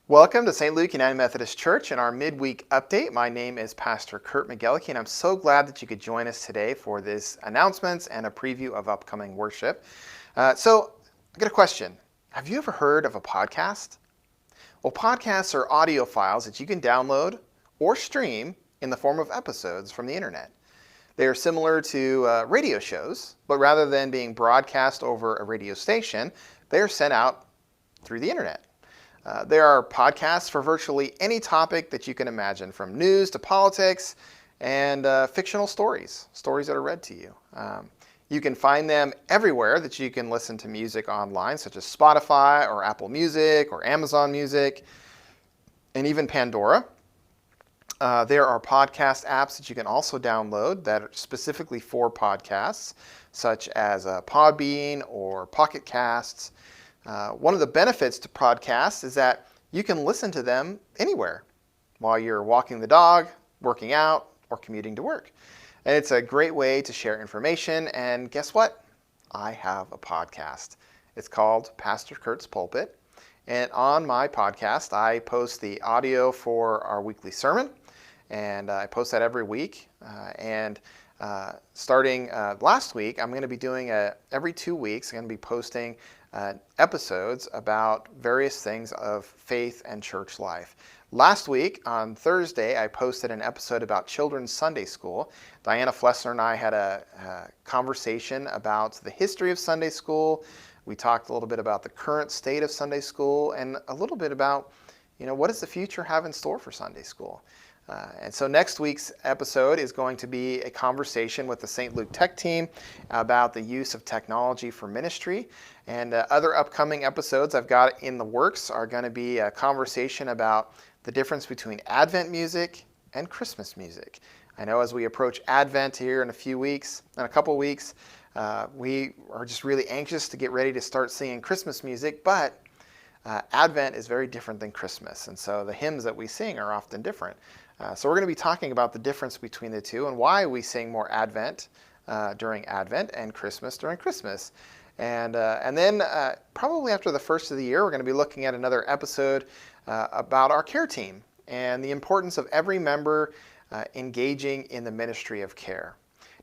Welcome to St. Luke United Methodist Church and our midweek update. My name is Pastor Kurt McGellicky, and I'm so glad that you could join us today for this announcements and a preview of upcoming worship. So I got a question. Have you ever heard of a podcast? Well, podcasts are audio files that you can download or stream in the form of episodes from the internet. They are similar to radio shows, but rather than being broadcast over a radio station, they are sent out through the internet. There are podcasts for virtually any topic that you can imagine, from news to politics and fictional stories that are read to you. You can find them everywhere that you can listen to music online, such as Spotify or Apple Music or Amazon Music, and even Pandora. There are podcast apps that you can also download that are specifically for podcasts, such as Podbean or Pocket Casts. One of the benefits to podcasts is that you can listen to them anywhere while you're walking the dog, working out, or commuting to work. And it's a great way to share information. And guess what? I have a podcast. It's called Pastor Kurt's Pulpit. And on my podcast, I post the audio for our weekly sermon. And I post that every week. Starting last week, I'm going to be doing every 2 weeks, I'm going to be posting episodes about various things of faith and church life. Last week, on Thursday, I posted an episode about children's Sunday school. Diana Flessner and I had a conversation about the history of Sunday school. We talked a little bit about the current state of Sunday school and a little bit about, what does the future have in store for Sunday school? And so next week's episode is going to be a conversation with the St. Luke Tech team about the use of technology for ministry. And other upcoming episodes I've got in the works are going to be a conversation about the difference between Advent music and Christmas music. I know as we approach Advent here in a couple weeks, we are just really anxious to get ready to start singing Christmas music, but Advent is very different than Christmas, and so the hymns that we sing are often different. So we're going to be talking about the difference between the two and why we sing more Advent during Advent and Christmas during Christmas. And then probably after the first of the year, we're going to be looking at another episode about our care team and the importance of every member engaging in the ministry of care.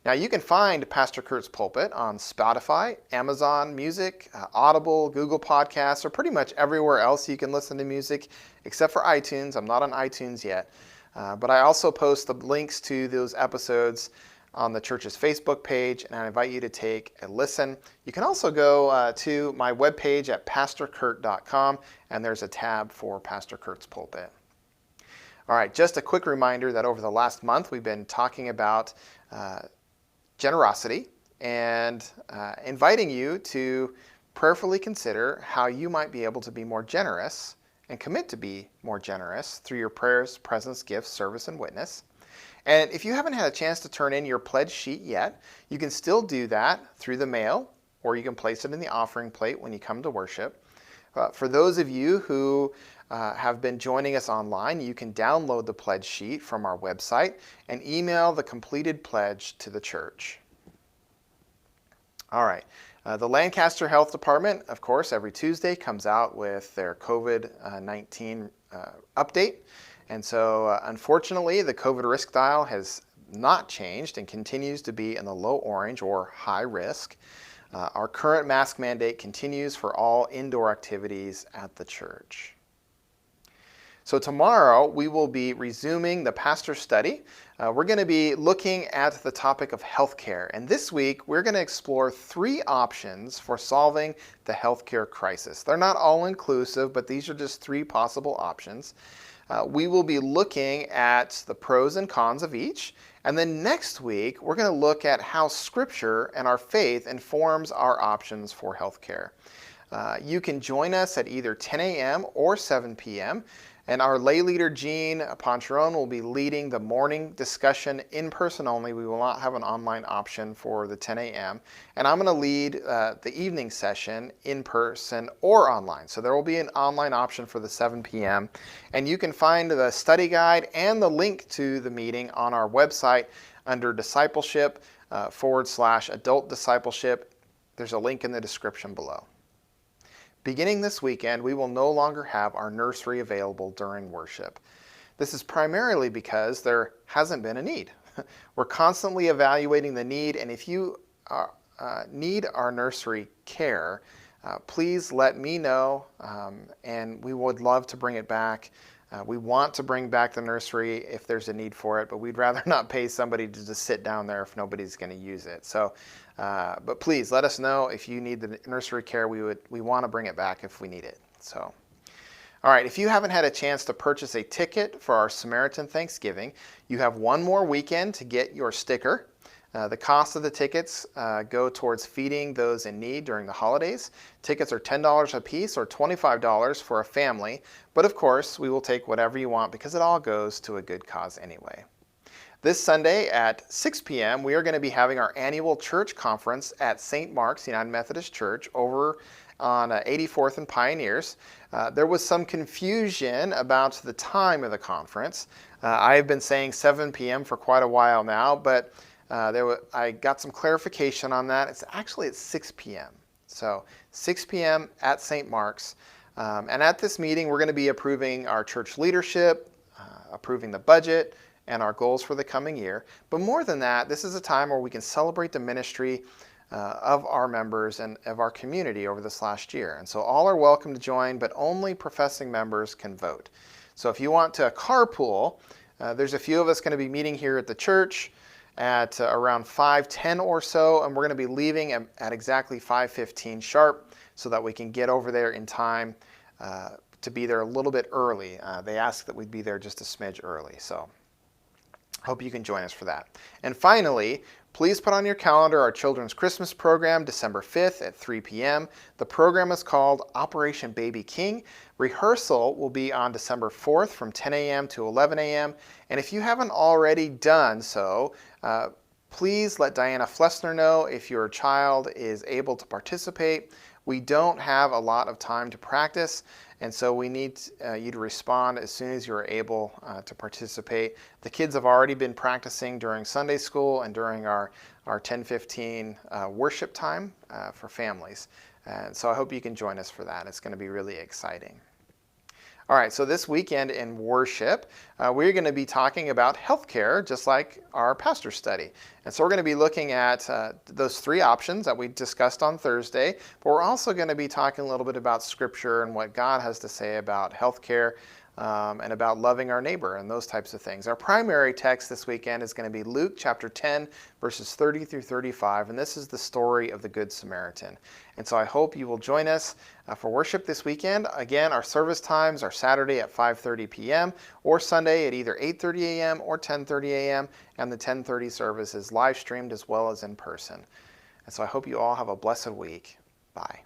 Now, you can find Pastor Kurt's Pulpit on Spotify, Amazon Music, Audible, Google Podcasts, or pretty much everywhere else you can listen to music, except for iTunes. I'm not on iTunes yet. But I also post the links to those episodes on the church's Facebook page, and I invite you to take a listen. You can also go to my webpage at pastorkurt.com, and there's a tab for Pastor Kurt's Pulpit. All right, just a quick reminder that over the last month, we've been talking about generosity and inviting you to prayerfully consider how you might be able to be more generous and commit to be more generous through your prayers, presence, gifts, service, and witness. And if you haven't had a chance to turn in your pledge sheet yet, you can still do that through the mail, or you can place it in the offering plate when you come to worship. For those of you who have been joining us online, you can download the pledge sheet from our website and email the completed pledge to the church. All right. The Lancaster Health Department, of course, every Tuesday comes out with their COVID-19 update. And so, unfortunately, the COVID risk dial has not changed and continues to be in the low orange or high risk. Our current mask mandate continues for all indoor activities at the church. So tomorrow we will be resuming the pastor study. We're going to be looking at the topic of healthcare. And this week we're going to explore 3 options for solving the healthcare crisis. They're not all inclusive, but these are just 3 possible options. We will be looking at the pros and cons of each. And then next week we're going to look at how Scripture and our faith informs our options for healthcare. You can join us at either 10 a.m. or 7 p.m. And our lay leader, Jean Poncheron, will be leading the morning discussion in person only. We will not have an online option for the 10 a.m. And I'm going to lead the evening session in person or online. So there will be an online option for the 7 p.m. And you can find the study guide and the link to the meeting on our website under discipleship /adult discipleship. There's a link in the description below. Beginning this weekend, we will no longer have our nursery available during worship. This is primarily because there hasn't been a need. We're constantly evaluating the need, and if you need our nursery care, please let me know, and we would love to bring it back. We want to bring back the nursery if there's a need for it, but we'd rather not pay somebody to just sit down there if nobody's going to use it. So, but please let us know if you need the nursery care. We want to bring it back if we need it. So, all right, if you haven't had a chance to purchase a ticket for our Samaritan Thanksgiving, you have one more weekend to get your sticker. The cost of the tickets go towards feeding those in need during the holidays. Tickets are $10 a piece or $25 for a family, but of course we will take whatever you want because it all goes to a good cause anyway. This Sunday at 6 p.m. we are going to be having our annual church conference at St. Mark's United Methodist Church over on 84th and Pioneers. There was some confusion about the time of the conference. I have been saying 7 p.m. for quite a while now, but I got some clarification on that. It's actually at 6 p.m. So 6 p.m. at St. Mark's. And at this meeting, we're going to be approving our church leadership, approving the budget, and our goals for the coming year. But more than that, this is a time where we can celebrate the ministry of our members and of our community over this last year. And so all are welcome to join, but only professing members can vote. So if you want to carpool, there's a few of us going to be meeting here at the church at around 5:10 or so, and we're going to be leaving at exactly 5:15 sharp so that we can get over there in time to be there a little bit early. They asked that we'd be there just a smidge early, so hope you can join us for that. And finally, please put on your calendar our children's Christmas program, December 5th at 3 p.m. The program is called Operation Baby King. Rehearsal will be on December 4th from 10 a.m. to 11 a.m. And if you haven't already done so, please let Diana Flessner know if your child is able to participate. We don't have a lot of time to practice, and so we need you to respond as soon as you're able to participate. The kids have already been practicing during Sunday school and during our 10:15 worship time for families. And so I hope you can join us for that. It's going to be really exciting. All right, so this weekend in worship, we're going to be talking about healthcare, just like our pastor study. And so we're going to be looking at those three options that we discussed on Thursday, but we're also going to be talking a little bit about Scripture and what God has to say about healthcare and about loving our neighbor and those types of things. Our primary text this weekend is going to be Luke chapter 10, verses 30 through 35, and this is the story of the Good Samaritan. And so I hope you will join us for worship this weekend. Again, our service times are Saturday at 5:30 p.m. or Sunday at either 8:30 a.m. or 10:30 a.m., and the 10:30 service is live streamed as well as in person. And so I hope you all have a blessed week. Bye.